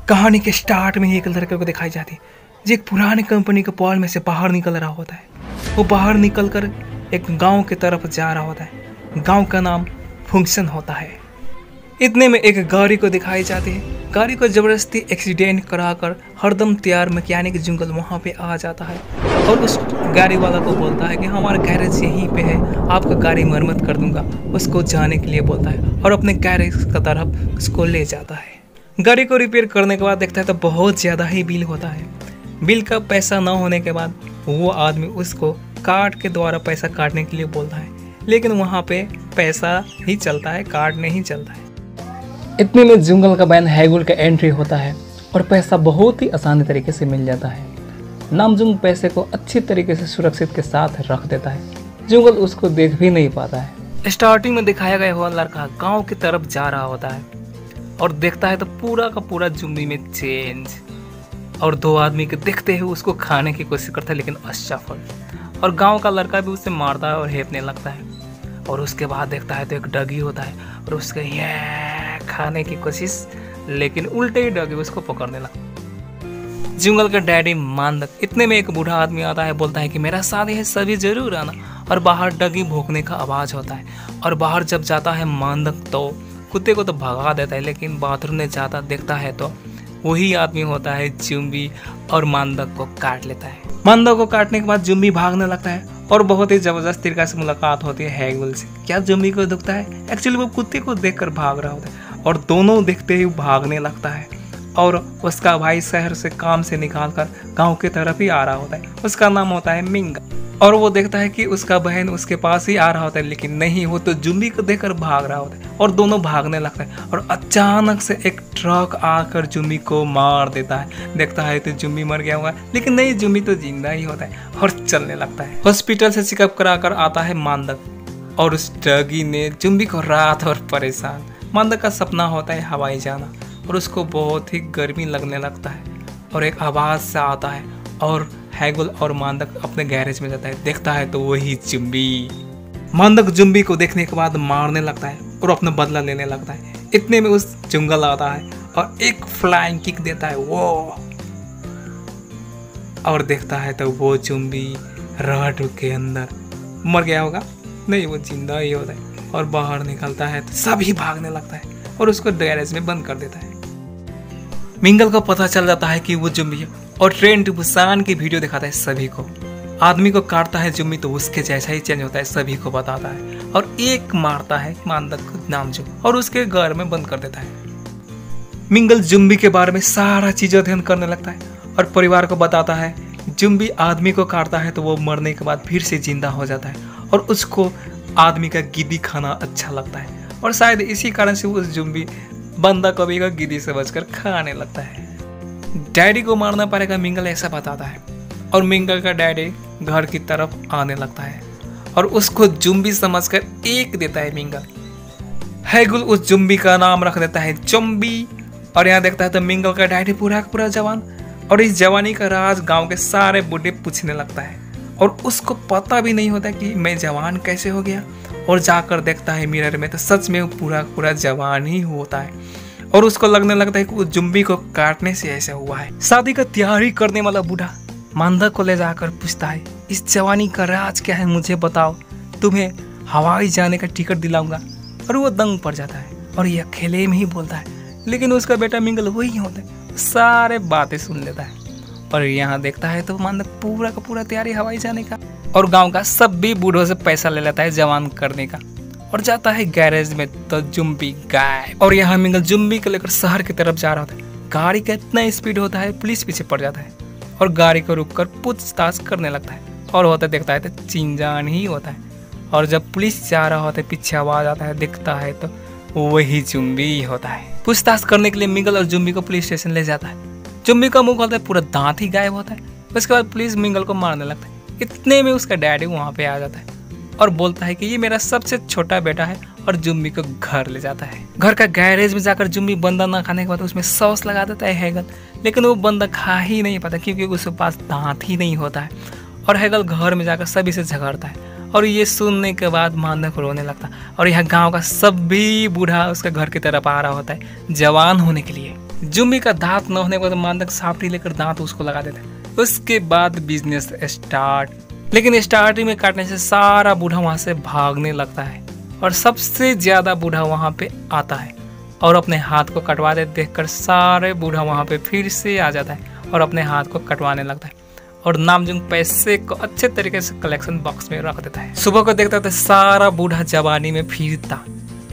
कहानी के स्टार्ट में ही एक लड़के को दिखाई जाती है जो एक पुरानी कंपनी के पॉल में से बाहर निकल रहा होता है। वो बाहर निकलकर एक गांव की तरफ जा रहा होता है। गांव का नाम फंक्शन होता है। इतने में एक गाड़ी को दिखाई जाती है। गाड़ी को जबरदस्ती एक्सीडेंट कराकर हरदम तैयार मैकेनिक जुंगल वहाँ पे आ जाता है और उस गाड़ी वाला को बोलता है कि हमारा गैरेज यहीं पे है, आपका गाड़ी मरम्मत कर दूंगा। उसको जाने के लिए बोलता है और अपने गैरेज की तरफ उसको ले जाता है। गाड़ी को रिपेयर करने के बाद देखता है तो बहुत ज़्यादा ही बिल होता है। बिल का पैसा न होने के बाद वो आदमी उसको कार्ड के द्वारा पैसा काटने के लिए बोलता है, लेकिन वहाँ पे पैसा ही चलता है, कार्ड नहीं चलता है। इतने में जुंगल का बैन हैगुल का एंट्री होता है और पैसा बहुत ही आसानी तरीके से मिल जाता है। नामजुंग पैसे को अच्छी तरीके से सुरक्षित के साथ रख देता है। जुंगल उसको देख भी नहीं पाता है। स्टार्टिंग में दिखाया गया हुआ लड़का गांव की तरफ जा रहा होता है और देखता है तो पूरा का पूरा जुम्बी में चेंज, और दो आदमी के देखते हुए उसको खाने की कोशिश करता है लेकिन असफल। और गांव का लड़का भी उसे मारता है और हेपने लगता है। और उसके बाद देखता है तो एक डगी होता है और उसके ये खाने की कोशिश, लेकिन उल्टे ही डगी उसको पकड़ने लगता है। जुंगल का डैडी मांदक। इतने में एक बूढ़ा आदमी आता है, बोलता है कि मेरा शादी है, सभी जरूर आना। और बाहर डगी भौंकने का आवाज़ होता है और बाहर जब जाता है मांदक तो कुत्ते को तो भगा देता है, लेकिन बाथरूम में जाता देखता है तो वही आदमी होता है जुम्बी और मांदक को काट लेता है। मांदक को काटने के बाद जुम्बी भागने लगता है और बहुत ही जबरदस्त तरीके से मुलाकात होती है हैगुल से। क्या जुम्बी को दुखता है? एक्चुअली वो कुत्ते को देखकर भाग रहा होता है और दोनों देखते ही भागने लगता है। और उसका भाई शहर से काम से निकालकर गांव की तरफ ही आ रहा होता है। उसका नाम होता है मिंगा। और वो देखता है कि उसका बहन उसके पास ही आ रहा होता है, लेकिन नहीं, वो तो जुम्बी को देखकर भाग रहा होता है और दोनों भागने लगता है। और अचानक से एक ट्रक आकर जुम्बी को मार देता है। देखता है तो जुम्बी मर गया हुआ है, लेकिन नहीं, जुम्बी तो जिंदा ही होता है और चलने लगता है। हॉस्पिटल से चेकअप कराकर आता है मांदक और उस डगी ने जुम्बी को रात भर परेशान। मांदक का सपना होता है हवाई जाना और उसको बहुत ही गर्मी लगने लगता है और एक आवाज़ से आता है और हैगुल और मांदक अपने गैरेज में जाता है। देखता है तो वही जुम्बी। मांदक जुम्बी को देखने के बाद मारने लगता है और अपना बदला लेने लगता है। इतने में उस जुंगल आता है और एक फ्लाइंग किक देता है वो, और देखता है तो वो जुम्बी रड के अंदर मर गया होगा, नहीं, वो जिंदा ही होता है। और बाहर निकलता है तो सभी भागने लगता है और उसको गैरेज में बंद कर देता है। मिंगल को पता चल जाता है कि वो जुम्बी है और ट्रेन टू बुसान की वीडियो दिखाता है सभी को। आदमी को काटता है जुम्बी तो उसके जैसा ही चेंज होता है, सभी को बताता है और एक मारता है मांदक को नामजुंग और उसके घर में बंद कर देता है। मिंगल जुम्बी के बारे में सारा चीज़ अध्ययन करने लगता है और परिवार को बताता है जुम्बी आदमी को काटता है तो वो मरने के बाद फिर से जिंदा हो जाता है और उसको आदमी का गिद्दी खाना अच्छा लगता है और शायद इसी कारण से उस जुम्बी बंदा कभी का गिद्दी से बचकर खाने लगता है। डैडी को मारना पड़ेगा, मिंगल ऐसा बताता है और मिंगल का डैडी घर की तरफ आने लगता है और उसको जुम्बी समझकर एक देता है मिंगल। हैगुल उस जुम्बी का नाम रख देता है चुम्बी। और यहाँ देखता है तो मिंगल का डैडी पूरा का पूरा जवान, और इस जवानी का राज गांव के सारे बूढ़े पूछने लगता है और उसको पता भी नहीं होता कि मैं जवान कैसे हो गया। और जाकर देखता है मिरर में तो सच में वो पूरा पूरा जवान ही होता है और उसको लगने लगता है कि उस जुम्बी को काटने से ऐसा हुआ है। शादी का तैयारी करने वाला बूढ़ा मांदक को ले जाकर पूछता है इस जवानी का राज क्या है, मुझे बताओ, तुम्हें हवाई जाने का टिकट दिलाऊंगा। और वो दंग पड़ जाता है और ये अकेले में ही बोलता है, लेकिन उसका बेटा मिंगल वही होता है, सारे बातें सुन लेता है। और यहाँ देखता है तो मांदक पूरा का पूरा तैयारी हवाई जाने का और गांव का सभी बूढ़ों से पैसा ले लेता है जवान करने का और जाता है गैरेज में तो जुम्बी गायब। और यहाँ मिंगल जुम्बी को लेकर शहर की तरफ जा रहा होता है। गाड़ी का इतना स्पीड होता है पुलिस पीछे पड़ जाता है और गाड़ी को रुककर पूछताछ करने लगता है और होता देखता है तो चिंजान ही होता है। और जब पुलिस जा रहा होता है पीछे आवाज आता है, देखता है तो वही जुम्बी होता है। पूछताछ करने के लिए मिंगल और जुम्बी को पुलिस स्टेशन ले जाता है। जुम्बी का मुंह खोलता है, पूरा दांत ही गायब होता है। उसके बाद पुलिस मिंगल को मारने लगता है। इतने में उसका डैडी वहाँ पे आ जाता है और बोलता है कि ये मेरा सबसे छोटा बेटा है और जुम्बी को घर ले जाता है। घर का गैरेज में जाकर जुम्बी बंदा ना खाने के बाद उसमें सॉस लगा देता है हैगल, लेकिन वो बंदा खा ही नहीं पाता क्योंकि उसके पास दांत ही नहीं होता है। और हैगल घर में जाकर सभी से झगड़ता है और ये सुनने के बाद मांदक रोने लगता है और यहाँ गाँव का सभी बूढ़ा उसके घर की तरफ आ रहा होता है जवान होने के लिए। जुम्बी का दांत न होने के बाद मांदक सापटी लेकर दांत उसको लगा देता है। उसके बाद बिजनेस स्टार्ट। लेकिन स्टार्टिंग में काटने से सारा बूढ़ा वहां से भागने लगता है और सबसे ज्यादा बूढ़ा वहां पे आता है और अपने हाथ को कटवा दे देखकर सारे बूढ़ा वहां पे फिर से आ जाता है और अपने हाथ को कटवाने लगता है और नामजुंग पैसे को अच्छे तरीके से कलेक्शन बॉक्स में रख देता है। सुबह को देखता तो सारा बूढ़ा जवानी में फिरता,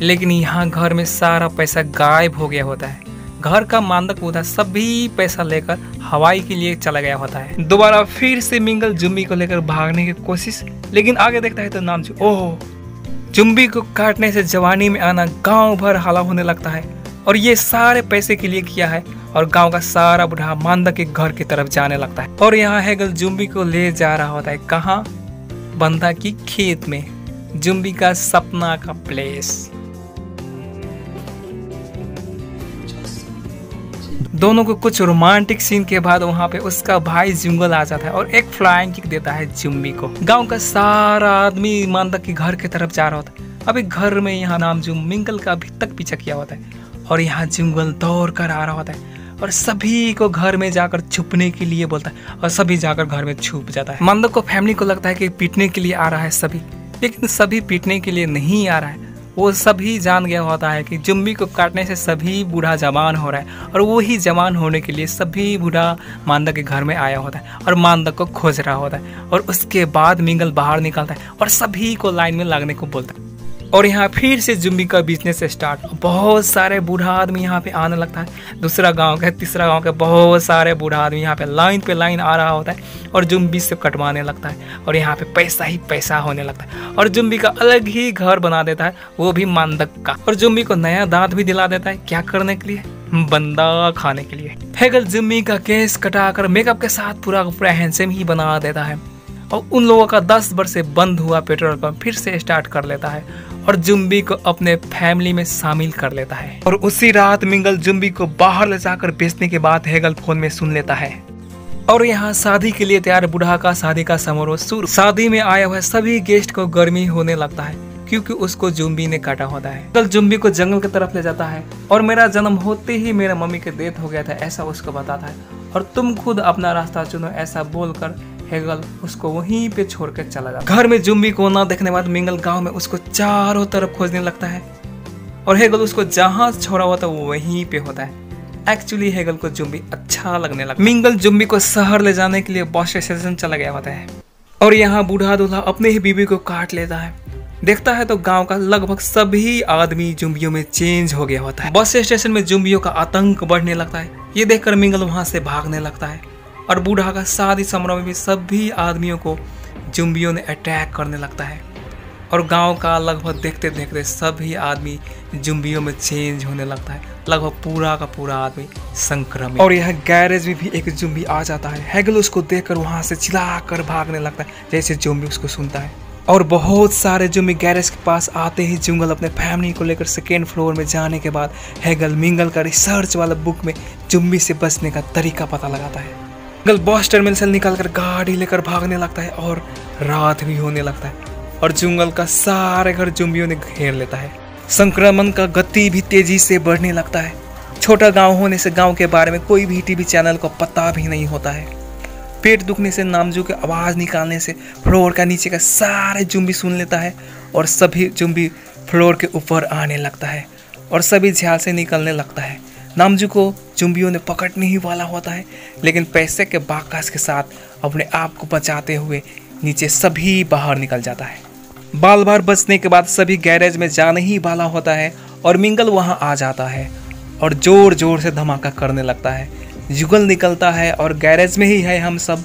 लेकिन यहाँ घर में सारा पैसा गायब हो गया होता है। घर का मांदक बूढ़ा सभी पैसा लेकर हवाई के लिए चला गया होता है। दोबारा फिर से मिंगल जुम्बी को लेकर भागने की कोशिश, लेकिन आगे देखता है तो नामजुंग ओह, जुम्बी को काटने से जवानी में आना गांव भर हल्ला होने लगता है और ये सारे पैसे के लिए किया है और गांव का सारा बूढ़ा मांदक के घर की तरफ जाने लगता है। और यहाँ हेगल जुम्बी को ले जा रहा होता है कहाँ? बंदा की खेत में, जुम्बी का सपना का प्लेस। दोनों को कुछ रोमांटिक सीन के बाद वहाँ पे उसका भाई जुंगल आ जाता है और एक फ्लाइंग किक देता है जुम्बी को। गांव का सारा आदमी मांदक के घर की तरफ जा रहा होता है। अभी घर में यहाँ नामजुंग मिंगल का अभी तक पीछा किया होता है और यहाँ जुंगल दौड़ कर आ रहा होता है और सभी को घर में जाकर छुपने के लिए बोलता है और सभी जाकर घर में छुप जाता है। मांदक को फैमिली को लगता है कि पीटने के लिए आ रहा है सभी, लेकिन सभी पीटने के लिए नहीं आ रहा है। वो सभी जान गया होता है कि जुम्बी को काटने से सभी बूढ़ा जवान हो रहा है और वही जवान होने के लिए सभी बूढ़ा मांदक के घर में आया होता है और मांदक को खोज रहा होता है। और उसके बाद मिंगल बाहर निकलता है और सभी को लाइन में लगने को बोलता है और यहाँ फिर से जुम्बी का बिजनेस स्टार्ट। बहुत सारे बूढ़ा आदमी यहाँ पे आने लगता है। दूसरा गांव के, तीसरा गांव के बहुत सारे बूढ़ा आदमी यहाँ पे लाइन आ रहा होता है और जुम्बी से कटवाने लगता है और यहाँ पे पैसा ही पैसा होने लगता है और जुम्बी का अलग ही घर बना देता है, वो भी मांदक का। और जुम्बी को नया दांत भी दिला देता है। क्या करने के लिए? बंदा खाने के लिए। हेगल जुम्बी का केस कटाकर मेकअप के साथ पूरा हैंडसम ही बना देता है और उन लोगों का 10 वर्ष से बंद हुआ पेट्रोल पंप फिर से स्टार्ट कर लेता है और जुम्बी को अपने फैमिली में शामिल कर लेता है। और उसी रात मिंगल जुम्बी को बाहर ले जाकर बेचने के बाद हेगल फोन में सुन लेता है। और यहाँ शादी के लिए तैयार बूढ़ा का शादी का समारोह शुरू। शादी में आए हुए सभी गेस्ट को गर्मी होने लगता है क्योंकि उसको जुम्बी ने काटा होता है। कल जुम्बी को जंगल की तरफ ले जाता है और मेरा जन्म होते ही मेरा मम्मी के डेथ हो गया था ऐसा उसको बताता है और तुम खुद अपना रास्ता चुनो ऐसा बोलकर हेगल उसको वहीं पे छोड़ कर चला जाता है। घर में जुम्बी को ना देखने बाद मिंगल गांव में उसको चारों तरफ खोजने लगता है और हेगल उसको जहां छोड़ा हुआ था वो वहीं पे होता है। एक्चुअली हेगल को जुम्बी अच्छा लगने लगा। मिंगल जुम्बी को शहर ले जाने के लिए बस स्टेशन चला गया होता है और यहाँ बूढ़ा दूल्हा अपने ही बीवी को काट लेता है। देखता है तो गांव का लगभग सभी आदमी जुम्बियों में चेंज हो गया होता है। बस स्टेशन में जुम्बियों का आतंक बढ़ने लगता है। ये देखकर मिंगल वहां से भागने लगता है और बूढ़ा का शादी समारोह में भी सभी आदमियों को जुम्बियों ने अटैक करने लगता है और गांव का लगभग देखते देखते सभी आदमी जुम्बियों में चेंज होने लगता है। लगभग पूरा का पूरा आदमी संक्रमित। और यह गैरेज में भी एक जुम्बी आ जाता है। हेगल उसको देखकर वहां से चिल्लाकर भागने लगता है जैसे जुम्बी उसको सुनता है और बहुत सारे जुम्बी गैरेज के पास आते ही जुंगल अपने फैमिली को लेकर सेकेंड फ्लोर में जाने के बाद हेगल मिंगल का रिसर्च वाला बुक में जुम्बी से बचने का तरीका पता लगाता है। हेगल बस टर्मिनल से निकलकर गाड़ी लेकर भागने लगता है और रात भी होने लगता है और जुंगल का सारे घर जुम्बियों ने घेर लेता है। संक्रमण का गति भी तेजी से बढ़ने लगता है। छोटा गांव होने से गांव के बारे में कोई भी टीवी चैनल को पता भी नहीं होता है। पेट दुखने से नामजू की आवाज़ निकालने से फ्लोर का नीचे का सारे जुम्बी सुन लेता है और सभी जुम्बी फ्लोर के ऊपर आने लगता है और सभी झाल से निकलने लगता है। नामजू को जुम्बियों ने पकड़ने ही वाला होता है, लेकिन पैसे के बाकास के साथ अपने आप को बचाते हुए नीचे सभी बाहर निकल जाता है। बाल बार बचने के बाद सभी गैरेज में जाने ही वाला होता है और मिंगल वहां आ जाता है और जोर जोर से धमाका करने लगता है। जुगल निकलता है और गैरेज में ही है हम सब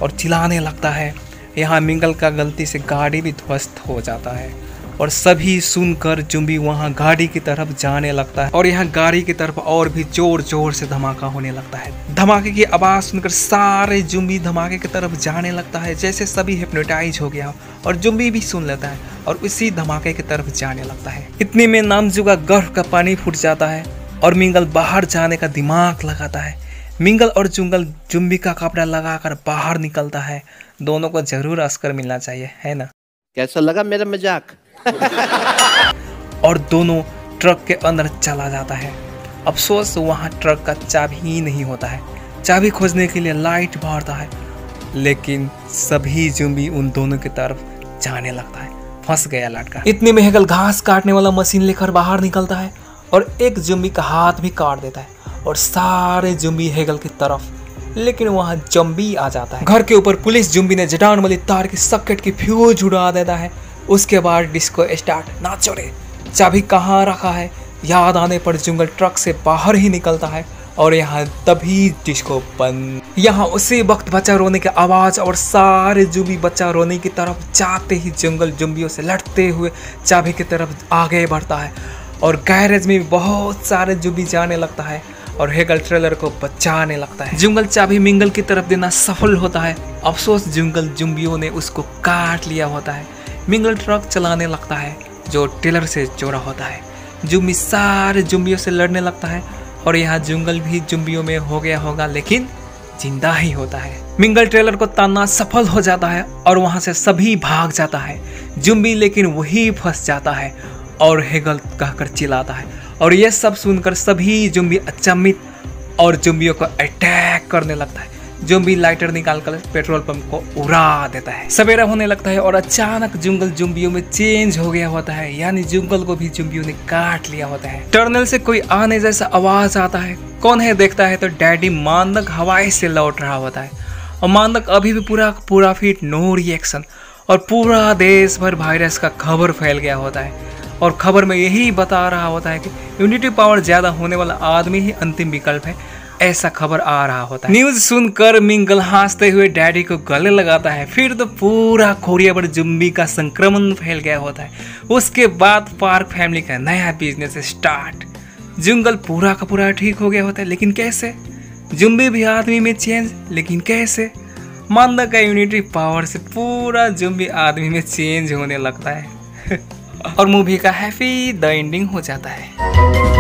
और चिल्लाने लगता है। यहाँ मिंगल का गलती से गाड़ी भी ध्वस्त हो जाता है और सभी सुनकर जुम्बी वहाँ गाड़ी की तरफ जाने लगता है और यहाँ गाड़ी की तरफ और भी जोर जोर से धमाका होने लगता है। धमाके की आवाज़ सुनकर सारे जुम्बी धमाके की तरफ जाने लगता है जैसे सभी हिप्नोटाइज हो गया और जुम्बी भी सुन लेता है और उसी धमाके की तरफ जाने लगता है। इतने में नामजू का गर्भ का पानी फूट जाता है और मिंगल बाहर जाने का दिमाग लगाता है। मिंगल और जुंगल जुम्बी का कपड़ा लगाकर बाहर निकलता है। दोनों को जरूर ऑस्कर मिलना चाहिए, है ना? कैसा लगा मेरा मजाक? और दोनों ट्रक के अंदर चला जाता है अफसोस वहाँ ट्रक का चाबी ही नहीं होता है। चाबी खोजने के लिए लाइट मारता है, लेकिन सभी ज़ॉम्बी उन दोनों की तरफ जाने लगता है। फंस गया लड़का। इतने में हेगल घास काटने वाला मशीन लेकर बाहर निकलता है और एक ज़ॉम्बी का हाथ भी काट देता है और सारे ज़ॉम्बी हेगल की तरफ, लेकिन वहाँ ज़ॉम्बी आ जाता है। घर के ऊपर पुलिस ज़ॉम्बी ने जटान वाली तार की सॉकेट की फ्यूज उड़ा देता है। उसके बाद डिस्को स्टार्ट। नाचो रे, चाबी कहाँ रखा है याद आने पर जंगल ट्रक से बाहर ही निकलता है और यहाँ तभी डिस्को बंद। यहाँ उसी वक्त बच्चा रोने की आवाज़ और सारे ज़ॉम्बी बच्चा रोने की तरफ जाते ही जंगल ज़ॉम्बियों से लड़ते हुए चाबी की तरफ आगे बढ़ता है और गैरेज में भी बहुत सारे ज़ॉम्बी जाने लगता है और हेगल ट्रेलर को बचाने लगता है। जंगल चाबी मिंगल की तरफ देना सफल होता है। अफसोस जंगल ज़ॉम्बियों ने उसको काट लिया होता है। मिंगल ट्रक चलाने लगता है जो टेलर से जोड़ा होता है। ज़ॉम्बी सारे ज़ॉम्बियों से लड़ने लगता है और यहाँ जंगल भी ज़ॉम्बियों में हो गया होगा, लेकिन जिंदा ही होता है। मिंगल ट्रेलर को तानना सफल हो जाता है और वहाँ से सभी भाग जाता है। ज़ॉम्बी लेकिन वही फंस जाता है और हेगल कहकर चिल्लाता है और यह सब सुनकर सभी ज़ॉम्बी अचंभित और ज़ॉम्बियों को अटैक करने लगता है। ज़ॉम्बी लाइटर निकालकर पेट्रोल पंप को उड़ा देता है। सवेरा होने लगता है और अचानक जंगल ज़ॉम्बियों में चेंज हो गया होता है, यानी जंगल को भी ज़ॉम्बियों ने काट लिया होता है। टर्नल से कोई आने जैसा आवाज आता है। कौन है देखता है तो डैडी मांदक हवाई से लौट रहा होता है और मांदक अभी भी पूरा फिट, नो रिएक्शन, और पूरा देश भर वायरस का खबर फैल गया होता है और खबर में यही बता रहा होता है कि इम्यूनिटी पावर ज्यादा होने वाला आदमी ही अंतिम विकल्प है, ऐसा खबर आ रहा होता है। न्यूज सुनकर मिंगल हंसते हुए डैडी को गले लगाता है। फिर तो पूरा कोरिया पर ज़ॉम्बी का संक्रमण फैल गया होता है। उसके बाद पार्क फैमिली का नया बिजनेस स्टार्ट। जंगल पूरा का पूरा ठीक हो गया होता है, लेकिन कैसे? ज़ॉम्बी भी आदमी में चेंज, लेकिन कैसे? मांदा का इम्यूनिटी पावर से पूरा ज़ॉम्बी आदमी में चेंज होने लगता है और मूवी का हैप्पी द एंडिंग हो जाता है।